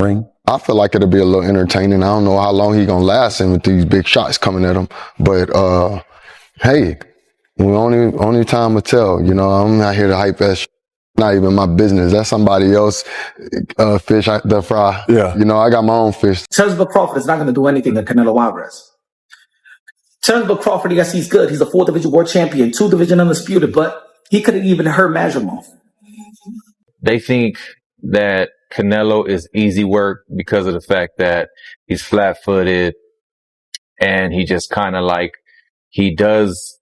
ring. I feel like it'll be a little entertaining. I don't know how long he gonna last in with these big shots coming at him, but hey, only time will tell. You know, I'm not here to hype that shit. Not even my business. That's somebody else fish to fry. Yeah. You know, I got my own fish. Terence Crawford is not going to do anything to Canelo Alvarez. Terence Crawford, yes, he's good. He's a 4-division world champion, 2-division undisputed, but he couldn't even hurt Majumov. They think that Canelo is easy work because of the fact that he's flat-footed and he just kind of like, he does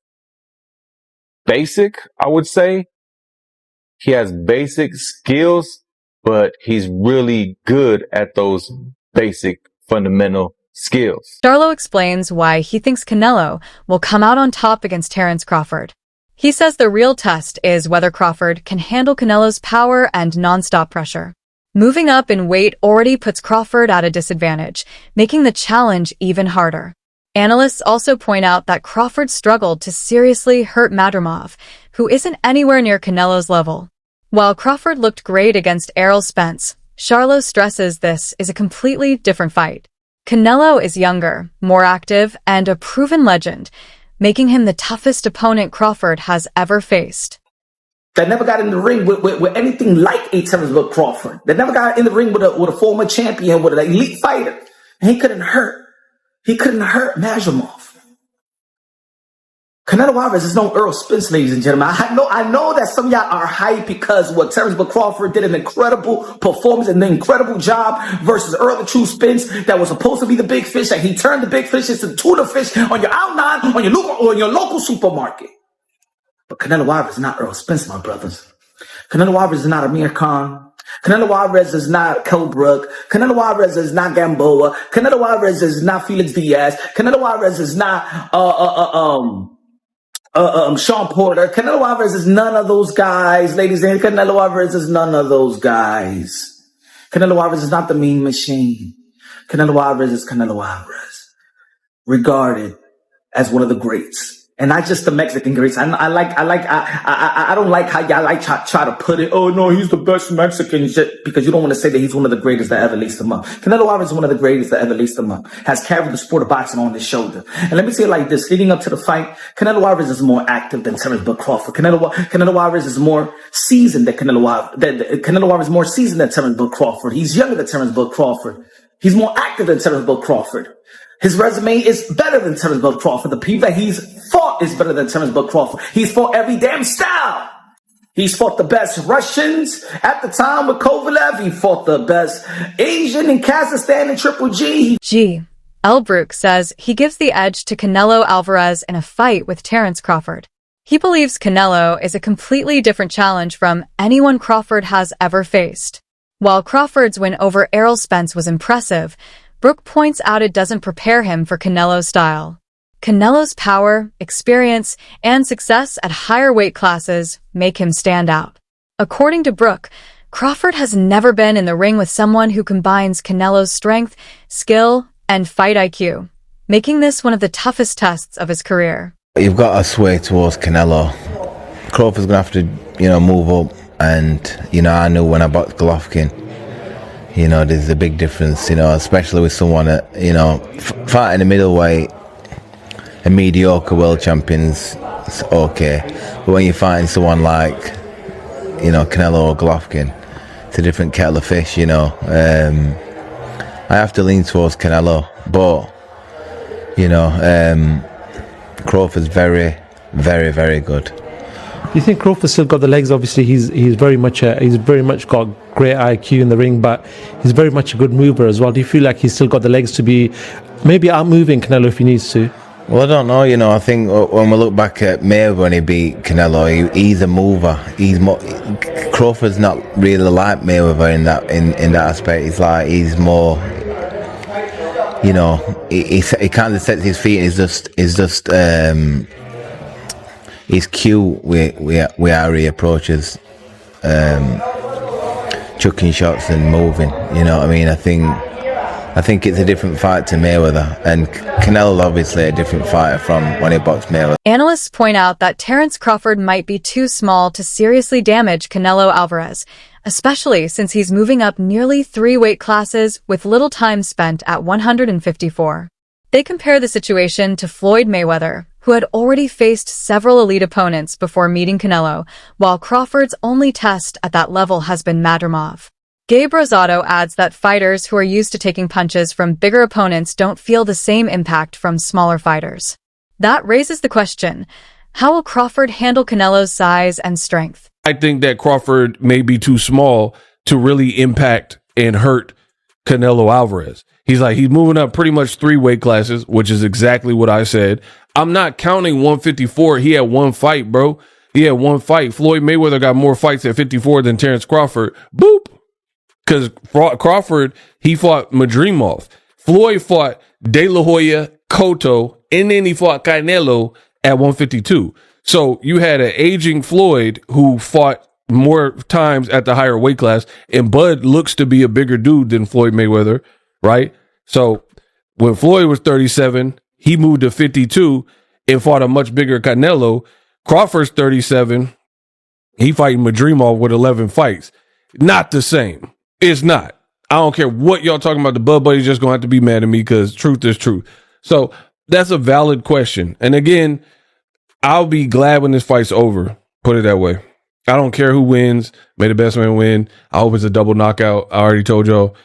basic, I would say. He has basic skills, but he's really good at those basic fundamental skills. Charlo explains why he thinks Canelo will come out on top against Terence Crawford. He says the real test is whether Crawford can handle Canelo's power and non-stop pressure. Moving up in weight already puts Crawford at a disadvantage, making the challenge even harder. Analysts also point out that Crawford struggled to seriously hurt Majumov, who isn't anywhere near Canelo's level. While Crawford looked great against Errol Spence, Charlo stresses this is a completely different fight. Canelo is younger, more active, and a proven legend, making him the toughest opponent Crawford has ever faced. That never got in the ring with anything like a Terence Crawford. That never got in the ring with a former champion, with an elite fighter. And he couldn't hurt Majumov. Canelo Alvarez is no Errol Spence, ladies and gentlemen. I know that some of y'all are hyped because what Terence Crawford did an incredible performance and an incredible job versus Errol the True Spence that was supposed to be the big fish, that he turned the big fish into tuna fish on your outline, on your local supermarket. But Canelo Alvarez is not Errol Spence, my brothers. Canelo Alvarez is not Amir Khan. Canelo Alvarez is not Kelbrook. Canelo Alvarez is not Gamboa. Canelo Alvarez is not Felix Diaz. Canelo Alvarez is not Sean Porter. Canelo Alvarez is none of those guys, ladies and gentlemen. Canelo Alvarez is none of those guys. Canelo Alvarez is not the Mean Machine. Canelo Alvarez is Canelo Alvarez, regarded as one of the greats. And not just the Mexican greats. I don't like how y'all like try to put it. Oh no, he's the best Mexican, because you don't want to say that he's one of the greatest that ever laced him up. Canelo Alvarez is one of the greatest that ever laced him up. Has carried the sport of boxing on his shoulder. And let me say it like this: leading up to the fight, Canelo Alvarez is more active than Terence Crawford. Canelo Alvarez is more seasoned than Canelo Alvarez is more seasoned than Terence Crawford. He's younger than Terence Crawford. He's more active than Terence Crawford. His resume is better than Terence Crawford. The people that he's fought is better than Terence Crawford. He's fought every damn style. He's fought the best Russians at the time with Kovalev. He fought the best Asian in Kazakhstan and Triple G. Elbrook says he gives the edge to Canelo Alvarez in a fight with Terence Crawford. He believes Canelo is a completely different challenge from anyone Crawford has ever faced. While Crawford's win over Errol Spence was impressive, Brook points out it doesn't prepare him for Canelo's style. Canelo's power, experience, and success at higher weight classes make him stand out. According to Brook, Crawford has never been in the ring with someone who combines Canelo's strength, skill, and fight IQ, making this one of the toughest tests of his career. You've got to sway towards Canelo. Crawford's going to have to, move up. And, I knew when I boxed Golovkin, there's a big difference, especially with someone that, fighting a middleweight, a mediocre world champion's okay. But when you're fighting someone like, Canelo or Golovkin, it's a different kettle of fish, I have to lean towards Canelo, but, Crawford's very, very, very good. Do you think Crawford's still got the legs? Obviously, he's very much got great IQ in the ring, but he's very much a good mover as well. Do you feel like he's still got the legs to be maybe outmoving Canelo if he needs to? Well, I don't know. I think when we look back at Mayweather when he beat Canelo, he's a mover. Crawford's not really like Mayweather in that aspect. He's more. He kind of sets his feet. He's just. He's cute with how he approaches chucking shots and moving. You know what I mean? I think it's a different fight to Mayweather, and Canelo's obviously a different fighter from when he boxed Mayweather. Analysts point out that Terence Crawford might be too small to seriously damage Canelo Alvarez, especially since he's moving up nearly 3 weight classes with little time spent at 154. They compare the situation to Floyd Mayweather, who had already faced several elite opponents before meeting Canelo, while Crawford's only test at that level has been Madrimov. Gabe Rosado adds that fighters who are used to taking punches from bigger opponents don't feel the same impact from smaller fighters. That raises the question, how will Crawford handle Canelo's size and strength? I think that Crawford may be too small to really impact and hurt Canelo Alvarez. He's moving up pretty much 3 weight classes, which is exactly what I said. I'm not counting 154. He had 1 fight, bro. He had 1 fight. Floyd Mayweather got more fights at 54 than Terence Crawford. Boop. Because Crawford, he fought Madrimov. Floyd fought De La Hoya, Cotto, and then he fought Canelo at 152. So you had an aging Floyd who fought more times at the higher weight class, and Bud looks to be a bigger dude than Floyd Mayweather, right? So when Floyd was 37, he moved to 52 and fought a much bigger Canelo. Crawford's 37. He fighting Madrimov with 11 fights. Not the same. It's not. I don't care what y'all talking about. The Bud Buddy's just going to have to be mad at me because truth is truth. So that's a valid question. And again, I'll be glad when this fight's over. Put it that way. I don't care who wins. May the best man win. I hope it's a double knockout. I already told y'all.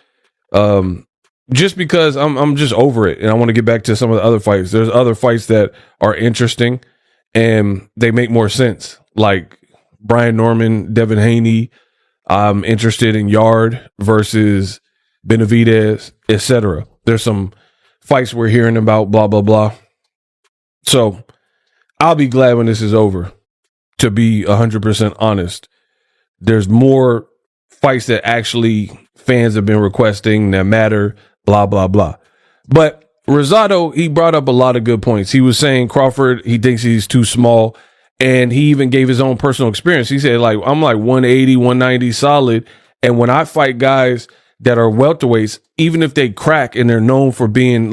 Just because I'm just over it and I want to get back to some of the other fights. There's other fights that are interesting and they make more sense. Like Brian Norman, Devin Haney. I'm interested in Yard versus Benavidez, etc. There's some fights we're hearing about, blah, blah, blah. So I'll be glad when this is over, to be 100% honest. There's more fights that actually fans have been requesting that matter, blah, blah, blah. But Rosado, he brought up a lot of good points. He was saying Crawford, he thinks he's too small. And he even gave his own personal experience. He said, I'm 180, 190 solid. And when I fight guys that are welterweights, even if they crack and they're known for being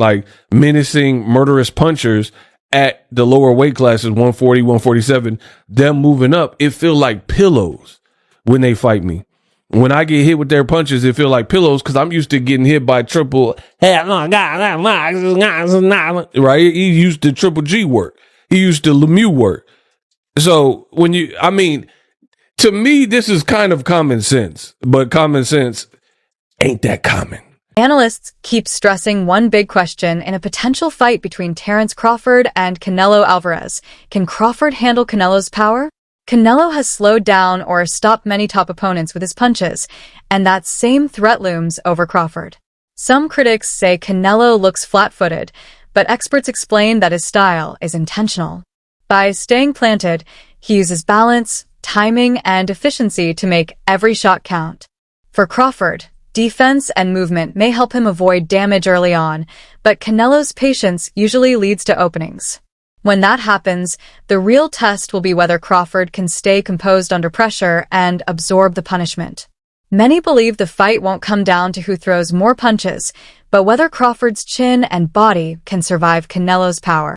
menacing, murderous punchers at the lower weight classes, 140, 147, them moving up, it feel like pillows when they fight me. When I get hit with their punches, it feel like pillows because I'm used to getting hit by triple, right? He used to Triple G work. He used to Lemieux work. So to me, this is kind of common sense, but common sense ain't that common. Analysts keep stressing one big question in a potential fight between Terence Crawford and Canelo Alvarez. Can Crawford handle Canelo's power? Canelo has slowed down or stopped many top opponents with his punches, and that same threat looms over Crawford. Some critics say Canelo looks flat-footed, but experts explain that his style is intentional. By staying planted, he uses balance, timing, and efficiency to make every shot count. For Crawford, defense and movement may help him avoid damage early on, but Canelo's patience usually leads to openings. When that happens, the real test will be whether Crawford can stay composed under pressure and absorb the punishment. Many believe the fight won't come down to who throws more punches, but whether Crawford's chin and body can survive Canelo's power.